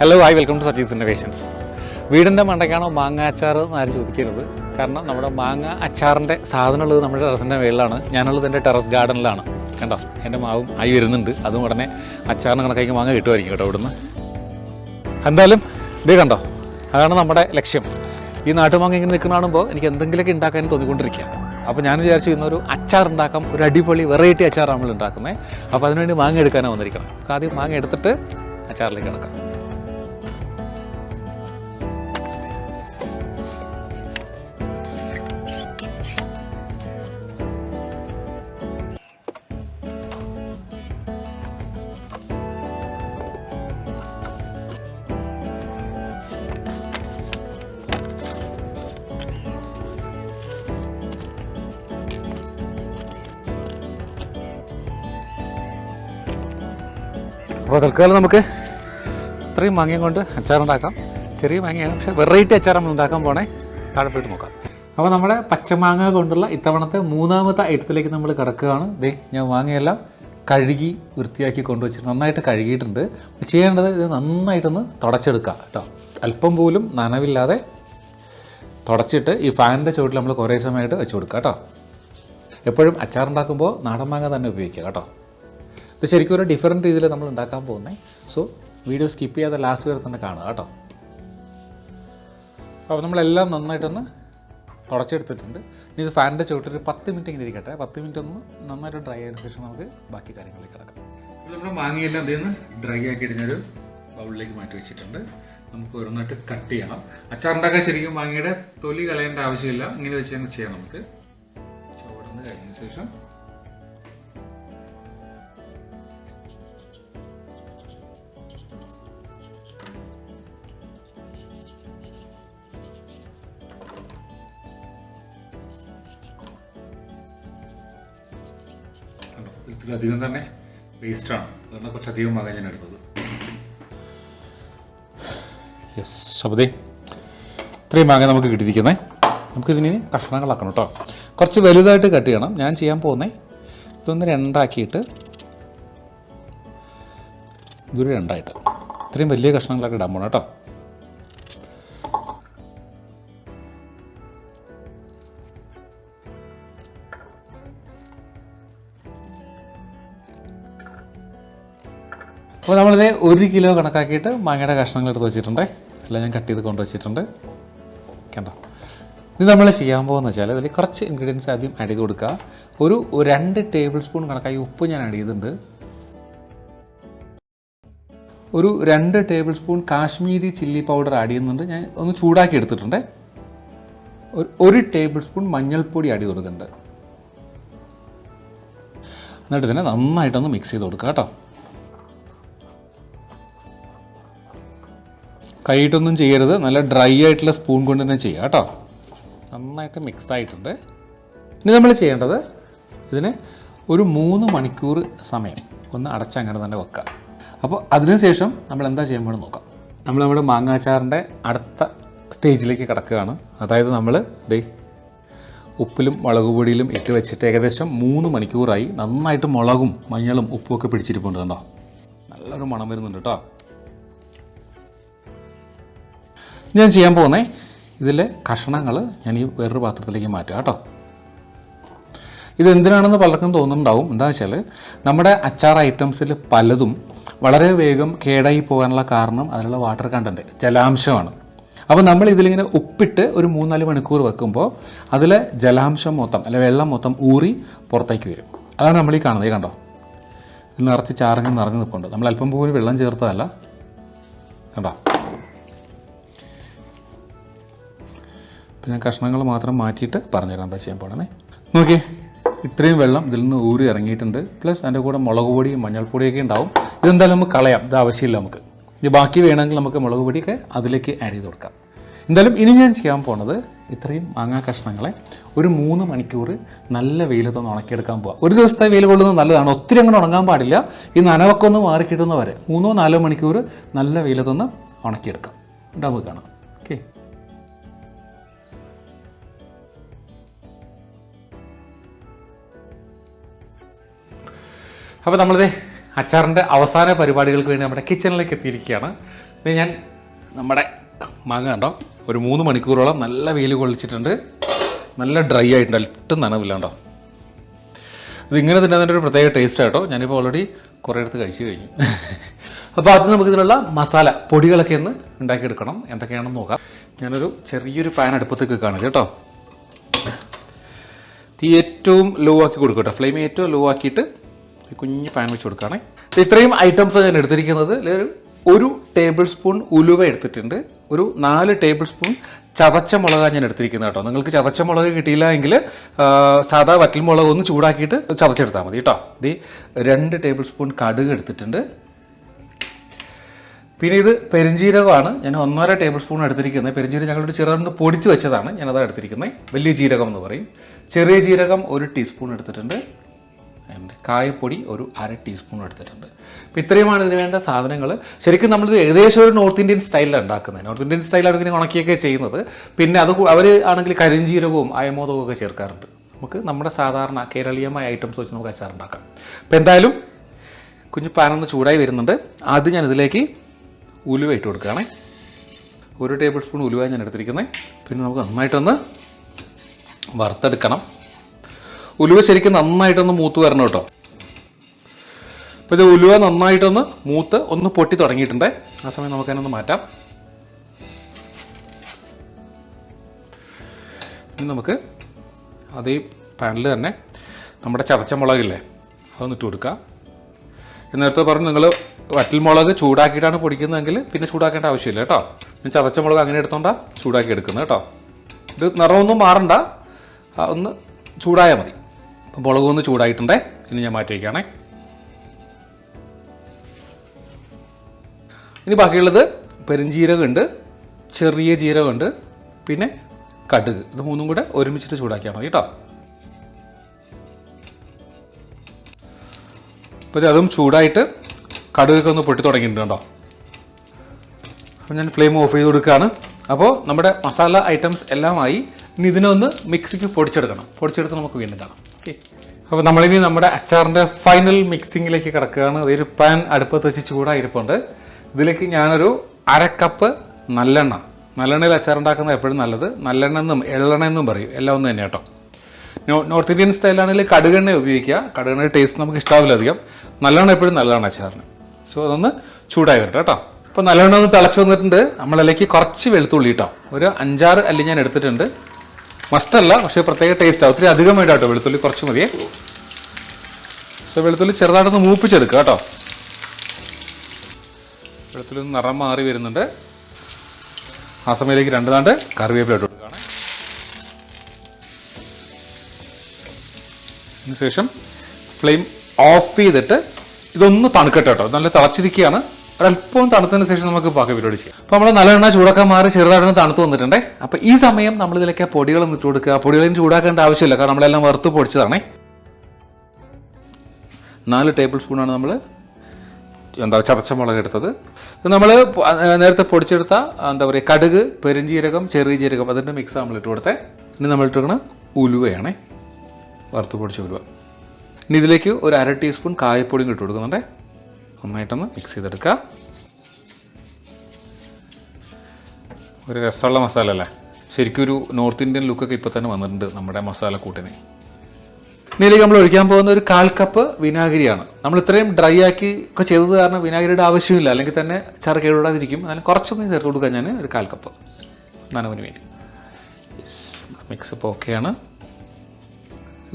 Hello hi welcome to Saji's innovations. വീടിൻ്റെ മണ്ടയ്ക്കാണോ മാങ്ങ അച്ചാർ എന്ന് ആരും ചോദിക്കരുത്. കാരണം നമ്മുടെ മാങ്ങ അച്ചാറിൻ്റെ സാധനമുള്ളത് നമ്മുടെ ടെറസിൻ്റെ മേളിലാണ്. ഞാനുള്ളത് എൻ്റെ ടെറസ് ഗാർഡനിലാണ്. കണ്ടോ, എൻ്റെ മാവും ആയി വരുന്നുണ്ട്. അതും ഉടനെ അച്ചാറിന് കണക്കാക്കി മാങ്ങ കിട്ടുമായിരിക്കും കേട്ടോ ഇവിടുന്ന്. എന്തായാലും ഇത് കണ്ടോ, അതാണ് നമ്മുടെ ലക്ഷ്യം. ഈ നാട്ടുമാങ്ങ ഇങ്ങനെ നിൽക്കുന്ന കാണുമ്പോൾ എനിക്ക് എന്തെങ്കിലുമൊക്കെ ഉണ്ടാക്കാൻ തോന്നിക്കൊണ്ടിരിക്കുക. അപ്പോൾ ഞാൻ വിചാരിച്ചു ഇന്നൊരു അച്ചാർ ഉണ്ടാക്കാം, ഒരു അടിപൊളി വെറൈറ്റി അച്ചാർ നമ്മൾ ഉണ്ടാക്കുന്നത്. അപ്പോൾ അതിനുവേണ്ടി മാങ്ങ എടുക്കാനാണ് വന്നിരിക്കണം. അപ്പോൾ ആദ്യം മാങ്ങ എടുത്തിട്ട് അച്ചാറിലേക്ക് കിടക്കാം. അപ്പോൾ തൽക്കാലം നമുക്ക് ഇത്രയും മാങ്ങയും കൊണ്ട് അച്ചാറുണ്ടാക്കാം. ചെറിയ മാങ്ങയാണ്, പക്ഷേ വെറൈറ്റി അച്ചാർ നമ്മൾ ഉണ്ടാക്കാൻ പോണേ. താഴെ പോയിട്ട് നോക്കാം. അപ്പോൾ നമ്മുടെ പച്ചമാങ്ങ കൊണ്ടുള്ള ഇത്തവണത്തെ മൂന്നാമത്തെ ഐറ്റത്തിലേക്ക് നമ്മൾ കിടക്കുകയാണ്. ദേ ഞാൻ മാങ്ങയെല്ലാം കഴുകി വൃത്തിയാക്കി കൊണ്ടുവച്ചിട്ട് നന്നായിട്ട് കഴുകിയിട്ടുണ്ട്. ചെയ്യേണ്ടത് ഇത് നന്നായിട്ടൊന്ന് തുടച്ചെടുക്കുക കേട്ടോ. അല്പം പോലും നനവില്ലാതെ തുടച്ചിട്ട് ഈ ഫാനിൻ്റെ ചുവട്ടിൽ നമ്മൾ കുറേ സമയമായിട്ട് വെച്ച് കൊടുക്കുക കേട്ടോ. എപ്പോഴും അച്ചാറുണ്ടാക്കുമ്പോൾ നാടൻ മാങ്ങ തന്നെ ഉപയോഗിക്കുക കേട്ടോ. ഇത് ശരിക്കും ഒരു ഡിഫറെൻറ്റ് രീതിയിൽ നമ്മൾ ഉണ്ടാക്കാൻ പോകുന്നത്. സോ വീഡിയോ സ്കിപ്പ് ചെയ്യാതെ ലാസ്റ്റ് വരെ തന്നെ കാണുക കേട്ടോ. അപ്പോൾ നമ്മളെല്ലാം നന്നായിട്ടൊന്ന് തുടച്ചെടുത്തിട്ടുണ്ട്. ഇനി ഇത് ഫാനിൻ്റെ ചുവട്ടിൽ ഒരു 10 മിനിറ്റ് ഇങ്ങനെ ഇരിക്കട്ടെ. 10 മിനിറ്റ് ഒന്ന് നന്നായിട്ട് ഡ്രൈ ആയതിനു ശേഷം നമുക്ക് ബാക്കി കാര്യങ്ങളിലേക്ക് കിടക്കാം. അപ്പോൾ നമ്മുടെ മാങ്ങയെല്ലാം അതിൽ നിന്ന് ഡ്രൈ ആക്കി ഇടുന്നൊരു ബൗളിലേക്ക് മാറ്റി വെച്ചിട്ടുണ്ട്. നമുക്ക് ഓരോന്നായിട്ട് കട്ട് ചെയ്യണം. അച്ചാറുണ്ടാക്കാൻ ശരിക്കും മാങ്ങയുടെ തൊലി കളയേണ്ട ആവശ്യമില്ല. ഇങ്ങനെ വെച്ച് തന്നെ ചെയ്യാം. നമുക്ക് ചുവടുന്ന് കഴിഞ്ഞ ശേഷം ഇതിലധികം തന്നെ വേസ്റ്റാണ്. അതുകൊണ്ട് കുറച്ചധികം മാങ്ങ ഞാൻ എടുത്തത്. യെസ്, ശബദേ ഇത്രയും മാങ്ങ നമുക്ക് കിട്ടിയിരിക്കുന്നത്. നമുക്കിതിന് കഷ്ണങ്ങളാക്കണം കേട്ടോ. കുറച്ച് വലുതായിട്ട് കട്ട് ചെയ്യണം. ഞാൻ ചെയ്യാൻ പോകുന്നത് ഇതൊന്ന് രണ്ടാക്കിയിട്ട് ഇതൊരു രണ്ടായിട്ട് ഇത്രയും വലിയ കഷ്ണങ്ങളൊക്കെ ഇടാൻ പോകണം കേട്ടോ. അപ്പോൾ നമ്മളിത് 1 കിലോ കണക്കാക്കിയിട്ട് മാങ്ങയുടെ കഷ്ണങ്ങൾ എടുത്ത് വെച്ചിട്ടുണ്ട്. എല്ലാം ഞാൻ കട്ട് ചെയ്ത് കൊണ്ടുവച്ചിട്ടുണ്ട്. കണ്ടോ, ഇത് നമ്മൾ ചെയ്യാൻ പോകുന്ന വെച്ചാൽ വലിയ കുറച്ച് ഇൻഗ്രീഡിയൻസ് ആദ്യം ആഡ് ചെയ്ത് കൊടുക്കുക. ഒരു 2 ടേബിൾ സ്പൂൺ കണക്കായി ഉപ്പ് ഞാൻ ആഡ് ചെയ്തിട്ടുണ്ട്. ഒരു 2 table spoon Kashmiri chilli powder add ചെയ്യുന്നുണ്ട്. ഞാൻ ഒന്ന് ചൂടാക്കി എടുത്തിട്ടുണ്ട്. 1 ടേബിൾ സ്പൂൺ മഞ്ഞൾപ്പൊടി ആഡ് ചെയ്ത് കൊടുക്കുന്നുണ്ട്. എന്നിട്ട് ഇതിനെ നന്നായിട്ടൊന്ന് മിക്സ് ചെയ്ത് കൊടുക്കുക കേട്ടോ. കൈയിട്ടൊന്നും ചെയ്യരുത്, നല്ല ഡ്രൈ ആയിട്ടുള്ള സ്പൂൺ കൊണ്ട് തന്നെ ചെയ്യുക കേട്ടോ. നന്നായിട്ട് മിക്സ് ആയിട്ടുണ്ട്. ഇനി നമ്മൾ ചെയ്യേണ്ടത് ഇതിന് ഒരു 3 മണിക്കൂർ സമയം ഒന്ന് അടച്ചങ്ങനെ തന്നെ വെക്കുക. അപ്പോൾ അതിനുശേഷം നമ്മൾ എന്താ ചെയ്യാൻ വേണ്ടി നോക്കാം. നമ്മൾ നമ്മുടെ മാങ്ങാച്ചാറിൻ്റെ അടുത്ത സ്റ്റേജിലേക്ക് കിടക്കുകയാണ്. അതായത് നമ്മൾ ദേ ഉപ്പിലും മുളക് പൊടിയിലും ഇട്ട് വെച്ചിട്ട് ഏകദേശം 3 മണിക്കൂറായി. നന്നായിട്ട് മുളകും മഞ്ഞളും ഉപ്പും ഒക്കെ പിടിച്ചിരിപ്പുണ്ട് കേട്ടോ. നല്ലൊരു മണം വരുന്നുണ്ട് കേട്ടോ. ഞാൻ ചെയ്യാൻ പോകുന്നത് ഇതിലെ കഷ്ണങ്ങൾ ഞാൻ ഈ വേറൊരു പാത്രത്തിലേക്ക് മാറ്റുക കേട്ടോ. ഇതെന്തിനാണെന്ന് പലർക്കും തോന്നുന്നുണ്ടാവും. എന്താണെന്ന് വെച്ചാൽ നമ്മുടെ അച്ചാർ ഐറ്റംസിൽ പലതും വളരെ വേഗം കേടായി പോകാനുള്ള കാരണം അതിലുള്ള വാട്ടർ കണ്ടൻറ്റ്, ജലാംശമാണ്. അപ്പോൾ നമ്മൾ ഇതിലിങ്ങനെ ഉപ്പിട്ട് ഒരു 3-4 മണിക്കൂർ വെക്കുമ്പോൾ അതിലെ ജലാംശം മൊത്തം അല്ലെ വെള്ളം മൊത്തം ഊറി പുറത്തേക്ക് വരും. അതാണ് നമ്മൾ ഈ കാണുന്നത്. കണ്ടോ, ഇത് നിറച്ച് ചാറങ്ങ് നിറഞ്ഞ് നിൽപ്പുണ്ട്. നമ്മൾ അല്പം പോലും വെള്ളം ചേർത്തതല്ല. കണ്ടോ, പിന്നെ കഷ്ണങ്ങൾ മാത്രം മാറ്റിയിട്ട് പറഞ്ഞുതരാം എന്താ ചെയ്യാൻ പോകണേ. നോക്കിയേ, ഇത്രയും വെള്ളം ഇതിൽ നിന്ന് ഊരി ഇറങ്ങിയിട്ടുണ്ട്. പ്ലസ് അതിൻ്റെ കൂടെ മുളക് പൊടിയും മഞ്ഞൾപ്പൊടിയൊക്കെ ഉണ്ടാവും. ഇതെന്തായാലും നമുക്ക് കളയാം, ഇത് ആവശ്യമില്ല നമുക്ക്. ഇത് ബാക്കി വേണമെങ്കിൽ നമുക്ക് മുളക് പൊടിയൊക്കെ അതിലേക്ക് ആഡ് ചെയ്ത് കൊടുക്കാം. എന്തായാലും ഇനി ഞാൻ ചെയ്യാൻ പോണത് ഇത്രയും മാങ്ങാ കഷ്ണങ്ങളെ ഒരു 3 മണിക്കൂർ നല്ല വെയിലത്തൊന്ന് ഉണക്കിയെടുക്കാൻ പോവാം. ഒരു ദിവസത്തെ വെയിൽ കൊള്ളുന്നത് നല്ലതാണ്. ഒത്തിരി അങ്ങനെ ഉണങ്ങാൻ പാടില്ല. ഈ നനവൊക്കെ ഒന്ന് മാറി കിട്ടുന്നവരെ 3-4 മണിക്കൂർ നല്ല വെയിലത്തൊന്ന് ഉണക്കിയെടുക്കാം. നമുക്ക് കാണാം. ഓക്കെ, അപ്പോൾ നമ്മളിത് അച്ചാറിൻ്റെ അവസാന പരിപാടികൾക്ക് വേണ്ടി നമ്മുടെ കിച്ചണിലേക്ക് എത്തിയിരിക്കുകയാണ്. ഇത് ഞാൻ നമ്മുടെ മാങ്ങ കണ്ടോ ഒരു 3 മണിക്കൂറോളം നല്ല വെയിൽ കൊള്ളിച്ചിട്ടുണ്ട്. നല്ല ഡ്രൈ ആയിട്ടുണ്ട്, ഒട്ടും നനവില്ല കേട്ടോ. ഇതിങ്ങനെ തന്നെ അതിൻ്റെ ഒരു പ്രത്യേക ടേസ്റ്റ് ആട്ടോ. ഞാനിപ്പോൾ ഓൾറെഡി കുറേ അടുത്ത് കഴിച്ചു കഴിഞ്ഞു. അപ്പോൾ അത് നമുക്കിതിനുള്ള മസാല പൊടികളൊക്കെ ഒന്ന് ഉണ്ടാക്കിയെടുക്കണം. എന്തൊക്കെയാണെന്ന് നോക്കാം. ഞാനൊരു ചെറിയൊരു പാൻ അടുപ്പത്തേക്ക് വെക്കുകയാണ് കേട്ടോ. തീ ഏറ്റവും ലോ ആക്കി കൊടുക്കും കേട്ടോ. ഫ്ലെയിം ഏറ്റവും ലോ ആക്കിയിട്ട് കുഞ്ഞ് പാൻ വെച്ച് കൊടുക്കുകയാണേ. ഇത്രയും ഐറ്റംസ് ഞാൻ എടുത്തിരിക്കുന്നത്. ഒരു ടേബിൾ സ്പൂൺ ഉലുവ എടുത്തിട്ടുണ്ട്. ഒരു 4 ടേബിൾ സ്പൂൺ ചതച്ച മുളകാണ് ഞാൻ എടുത്തിരിക്കുന്നത് കേട്ടോ. നിങ്ങൾക്ക് ചതച്ച മുളക് കിട്ടിയില്ല എങ്കിൽ സാധാ വറ്റൽ മുളക് ഒന്ന് ചൂടാക്കിയിട്ട് ചതച്ചെടുത്താൽ മതി കേട്ടോ. ഇത് 2 ടേബിൾ സ്പൂൺ കടുക് എടുത്തിട്ടുണ്ട്. പിന്നെ ഇത് പെരുംജീരകമാണ്. ഞാൻ 1.5 ടേബിൾ സ്പൂൺ എടുത്തിരിക്കുന്നത്. പെരുംജീരകം ഞങ്ങളൊരു ചെറുതൊന്ന് പൊടിച്ച് വെച്ചതാണ്, ഞാനതാണ് എടുത്തിരിക്കുന്നത്. വലിയ ജീരകം എന്ന് പറയും. ചെറിയ ജീരകം 1 ടീസ്പൂൺ എടുത്തിട്ടുണ്ട്. കായപ്പൊടി ഒരു 1/2 ടീസ്പൂൺ എടുത്തിട്ടുണ്ട്. അപ്പോൾ ഇത്രയുമാണ് ഇതിന് വേണ്ട സാധനങ്ങൾ. ശരിക്കും നമ്മളിത് ഏകദേശം ഒരു നോർത്ത് ഇന്ത്യൻ സ്റ്റൈലിലാണ് ഉണ്ടാക്കുന്നത്. നോർത്ത് ഇന്ത്യൻ സ്റ്റൈലാണ് ഇങ്ങനെ ഉണക്കിയൊക്കെ ചെയ്യുന്നത്. പിന്നെ അത് അവർ ആണെങ്കിൽ കരിഞ്ജീരകവും അയമോദകവും ഒക്കെ ചേർക്കാറുണ്ട്. നമുക്ക് നമ്മുടെ സാധാരണ കേരളീയമായ ഐറ്റംസ് വെച്ച് നമുക്ക് അച്ചാറുണ്ടാക്കാം. അപ്പോൾ എന്തായാലും കുഞ്ഞു പാനൊന്ന് ചൂടായി വരുന്നുണ്ട്. ആദ്യം ഞാൻ ഇതിലേക്ക് ഉലുവ ഇട്ട് കൊടുക്കുകയാണേ. 1 ടേബിൾ സ്പൂൺ ഉലുവ ഞാൻ എടുത്തിരിക്കുന്നത്. പിന്നെ നമുക്ക് നന്നായിട്ടൊന്ന് വറുത്തെടുക്കണം. ഉലുവ ശരിക്കും നന്നായിട്ടൊന്ന് മൂത്ത് വരണം കേട്ടോ. അപ്പോൾ ഇത് ഉലുവ നന്നായിട്ടൊന്ന് മൂത്ത് ഒന്ന് പൊട്ടി തുടങ്ങിയിട്ടുണ്ട്. ആ സമയം നമുക്കതിനൊന്ന് മാറ്റാം. ഇനി നമുക്ക് അതേ പാനിൽ തന്നെ നമ്മുടെ ചതച്ച മുളകില്ലേ അതൊന്ന് ഇട്ട് കൊടുക്കാം. നേരത്തെ പറഞ്ഞു നിങ്ങൾ വറ്റൽമുളക് ചൂടാക്കിയിട്ടാണ് പൊടിക്കുന്നതെങ്കിൽ പിന്നെ ചൂടാക്കേണ്ട ആവശ്യമില്ല കേട്ടോ. ഞാൻ ചതച്ച മുളക് അങ്ങനെ എടുത്തോണ്ടാണ് ചൂടാക്കി എടുക്കുന്നത് കേട്ടോ. ഇത് നിറമൊന്നും മാറണ്ട, ഒന്ന് ചൂടായാൽ മതി. അപ്പോൾ മുളകൊന്ന് ചൂടായിട്ടുണ്ടേ. ഇനി ഞാൻ മാറ്റി വയ്ക്കുകയാണേ. ഇനി ബാക്കിയുള്ളത് പെരുംജീരകമുണ്ട്, ചെറിയ ജീരകമുണ്ട്, പിന്നെ കടുക്. ഇത് 3ഉം കൂടെ ഒരുമിച്ചിട്ട് ചൂടാക്കിയാൽ മതി കേട്ടോ. അപ്പോൾ അതും ചൂടായിട്ട് കടുകൊക്കെ ഒന്ന് പൊട്ടി തുടങ്ങിയിട്ടുണ്ട് കേട്ടോ. അപ്പോൾ ഞാൻ ഫ്ലെയിം ഓഫ് ചെയ്ത് കൊടുക്കുകയാണ്. അപ്പോൾ നമ്മുടെ മസാല ഐറ്റംസ് എല്ലാമായി. ഇനി ഇതിനൊന്ന് മിക്സിക്ക് പൊടിച്ചെടുക്കണം. പൊടിച്ചെടുത്ത് നമുക്ക് വീണ്ടും കാണാം. ഓക്കെ. അപ്പോൾ നമ്മളിനി നമ്മുടെ അച്ചാറിൻ്റെ ഫൈനൽ മിക്സിങ്ങിലേക്ക് കിടക്കുകയാണ്. അതൊരു പാൻ അടുപ്പത്ത് വെച്ച് ചൂടായിരിപ്പുണ്ട്. ഇതിലേക്ക് ഞാനൊരു 1/2 കപ്പ് നല്ലെണ്ണയിൽ അച്ചാറുണ്ടാക്കുന്നത് എപ്പോഴും നല്ലത്. നല്ലെണ്ണ എന്നും എള്ളെണ്ണ എന്നും പറയും, എല്ലാം ഒന്ന് തന്നെ കേട്ടോ. നോർത്ത് ഇന്ത്യൻ സ്റ്റൈലാണെങ്കിൽ കടുകെണ്ണ ഉപയോഗിക്കുക. കടുകെണ്ണ ടേസ്റ്റ് നമുക്ക് ഇഷ്ടാവില്ല അധികം. നല്ലെണ്ണ എപ്പോഴും നല്ലതാണ് അച്ചാറിന്. സോ അതൊന്ന് ചൂടായി വരട്ടെ കേട്ടോ. അപ്പോൾ നല്ലെണ്ണ ഒന്ന് തിളച്ച് വന്നിട്ടുണ്ട്. നമ്മളിലേക്ക് കുറച്ച് വെളുത്തുള്ളി കേട്ടോ. ഒരു 5-6 അല്ലി ഞാൻ എടുത്തിട്ടുണ്ട്. മസ്റ്റല്ല, പക്ഷേ പ്രത്യേക ടേസ്റ്റാണ്. ഒത്തിരി അധികമായിട്ട് കേട്ടോ. വെളുത്തുള്ളി കുറച്ച് മതിയേ. സോ വെളുത്തുള്ളി ചെറുതായിട്ടൊന്ന് മൂപ്പിച്ചെടുക്കുക കേട്ടോ. വെളുത്തുള്ളി ഒന്ന് നിറം മാറി വരുന്നുണ്ട്. ആ സമയത്തേക്ക് 2 താണ്ട് കറിവേപ്പില ഇട്ട് കൊടുക്കുകയാണ്. അതിനുശേഷം ഫ്ലെയിം ഓഫ് ചെയ്തിട്ട് ഇതൊന്ന് തണുക്കട്ടെ കേട്ടോ. നല്ല തിളച്ചിരിക്കുകയാണ്. ഒരല്പം തണുത്തതിന് ശേഷം നമുക്ക് ബാക്കി പരിപാടി ചെയ്യാം. അപ്പോൾ നമ്മൾ നല്ലെണ്ണ ചൂടാക്കാൻ മാറി ചെറുതായിട്ടൊന്ന് തണുത്ത് വന്നിട്ടുണ്ടേ. അപ്പോൾ ഈ സമയം നമ്മളിതിലേക്ക് പൊടികളൊന്നും ഇട്ട് കൊടുക്കുക. പൊടികളൊന്നും ചൂടാക്കേണ്ട ആവശ്യമില്ല, കാരണം നമ്മളെല്ലാം വറുത്ത് പൊടിച്ചതാണേ. 4 ടേബിൾ സ്പൂണാണ് നമ്മൾ ചതച്ച മുളക് എടുത്തത്. ഇത് നമ്മൾ നേരത്തെ പൊടിച്ചെടുത്ത കടുക്, പെരുംജീരകം, ചെറിയ ജീരകം അതിൻ്റെ മിക്സ് നമ്മൾ ഇട്ട് കൊടുത്തേ. ഇനി നമ്മൾ ഇട്ടിരിക്കുന്ന ഉലുവയാണേ, വറുത്ത് പൊടിച്ച ഉലുവ. ഇനി ഇതിലേക്ക് ഒരു 1/2 ടീസ്പൂൺ കായപ്പൊടിയും ഇട്ട് കൊടുക്കുന്നുണ്ടേ. നന്നായിട്ടൊന്ന് മിക്സ് ചെയ്തെടുക്കുക. ഒരു രസമുള്ള മസാല അല്ലേ. ശരിക്കും ഒരു നോർത്ത് ഇന്ത്യൻ ലുക്കൊക്കെ ഇപ്പോൾ തന്നെ വന്നിട്ടുണ്ട് നമ്മുടെ മസാല കൂട്ടിന്. ഇതിലേക്ക് നമ്മൾ ഒഴിക്കാൻ പോകുന്ന ഒരു 1/4 കപ്പ് വിനാഗിരിയാണ്. നമ്മൾ ഇത്രയും ഡ്രൈ ആക്കി ഒക്കെ ചെയ്തത് കാരണം വിനാഗിരിയുടെ ആവശ്യമില്ല, അല്ലെങ്കിൽ തന്നെ ചാറ് കേടുവിടാതിരിക്കും. അതിന് കുറച്ചൊന്നും ചേർത്ത് കൊടുക്കാൻ ഞാൻ ഒരു 1/4 കപ്പ് നനവിന് വേണ്ടി. മിക്സ് ഇപ്പോൾ ഓക്കെയാണ്.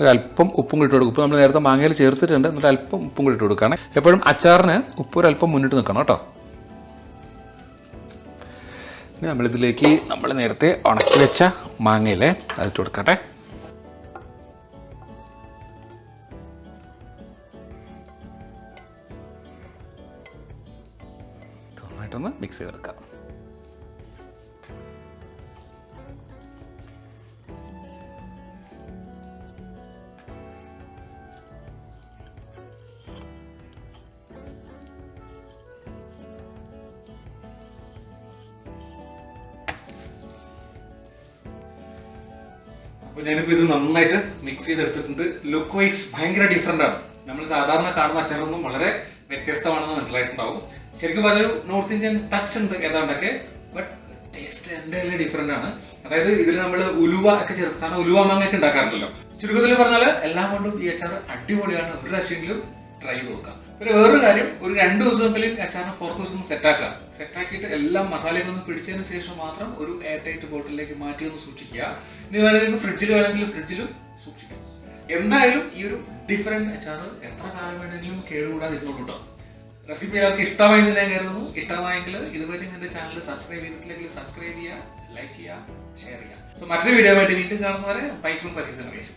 ഒരല്പം ഉപ്പും കൂടി ഇട്ട് കൊടുക്കും. ഉപ്പ് നമ്മൾ നേരത്തെ മാങ്ങയിൽ ചേർത്തിട്ടുണ്ട്. എന്നിട്ട് അല്പം ഉപ്പും കൂടി ഇട്ട് കൊടുക്കുകയാണ്. എപ്പോഴും അച്ചാറിന് ഉപ്പ് ഒരല്പം മുന്നിട്ട് നിൽക്കണം കേട്ടോ. ഇനി നമ്മളിതിലേക്ക് നമ്മൾ നേരത്തെ ഉണക്കി വെച്ച മാങ്ങയിലെ അതിട്ട് കൊടുക്കട്ടെ. നന്നായിട്ടൊന്ന് മിക്സ് ചെയ്തെടുക്കാം. അപ്പോൾ ഞാനിപ്പോൾ ഇത് നന്നായിട്ട് മിക്സ് ചെയ്തെടുത്തിട്ടുണ്ട്. ലുക്ക് വൈസ് ഭയങ്കര ഡിഫറെൻ്റ് ആണ്. നമ്മൾ സാധാരണ കാണുന്ന അച്ചാറൊന്നും വളരെ വ്യത്യസ്തമാണെന്ന് മനസ്സിലായിട്ടുണ്ടാവും. ശരിക്കും പറഞ്ഞൊരു നോർത്ത് ഇന്ത്യൻ ടച്ച് ഉണ്ട് ഏതാണ്ടൊക്കെ, ബട്ട് ടേസ്റ്റ് എന്തായാലും ഡിഫറെന്റ് ആണ്. അതായത് ഇതിൽ നമ്മൾ ഉലുവ ഒക്കെ ചേർത്ത്, കാരണം ഉലുവ മാങ്ങ ഒക്കെ ഉണ്ടാക്കാറുണ്ടല്ലോ. ചുരുക്കത്തിൽ പറഞ്ഞാൽ എല്ലാം കൊണ്ടും ഈ അച്ചാർ അടിപൊളിയാണ്. ഒരു പ്രാവശ്യമെങ്കിലും ട്രൈ ചെയ്ത് നോക്കാം. പിന്നെ വേറൊരു കാര്യം, ഒരു 2 ദിവസമെങ്കിലും അച്ചാറിനെ പുറത്ത് ദിവസം സെറ്റാക്കാം. സെറ്റാക്കിയിട്ട് എല്ലാം മസാലയൊക്കെ ഒന്ന് പിടിച്ചതിന് ശേഷം മാത്രം ഒരു എയർ ടൈറ്റ് ബോട്ടിലേക്ക് മാറ്റി ഒന്ന് സൂക്ഷിക്കുക. ഇനി വേണമെങ്കിൽ ഫ്രിഡ്ജിൽ വേണമെങ്കിൽ ഫ്രിഡ്ജിലും സൂക്ഷിക്കാം. എന്തായാലും ഈ ഒരു ഡിഫറെന്റ് അച്ചാർ എത്ര കാലം വേണമെങ്കിലും കേടുകൂടാതെ ഇരുന്നോളൂ കേട്ടോ. റെസിപ്പി എല്ലാവർക്കും ഇഷ്ടമായി എന്ന് ഞാൻ കരുതുന്നു. ഇഷ്ടമായെങ്കിൽ ഇതുവരെ എൻ്റെ ചാനൽ സബ്സ്ക്രൈബ് ചെയ്തിട്ടില്ലെങ്കിൽ സബ്സ്ക്രൈബ് ചെയ്യുക, ലൈക്ക് ചെയ്യുക, ഷെയർ ചെയ്യുക. സോ മറ്റൊരു വീഡിയോ ആയിട്ട് വീണ്ടും കാണുന്നവരെ ബൈ ഫ്രം സർവീസ്.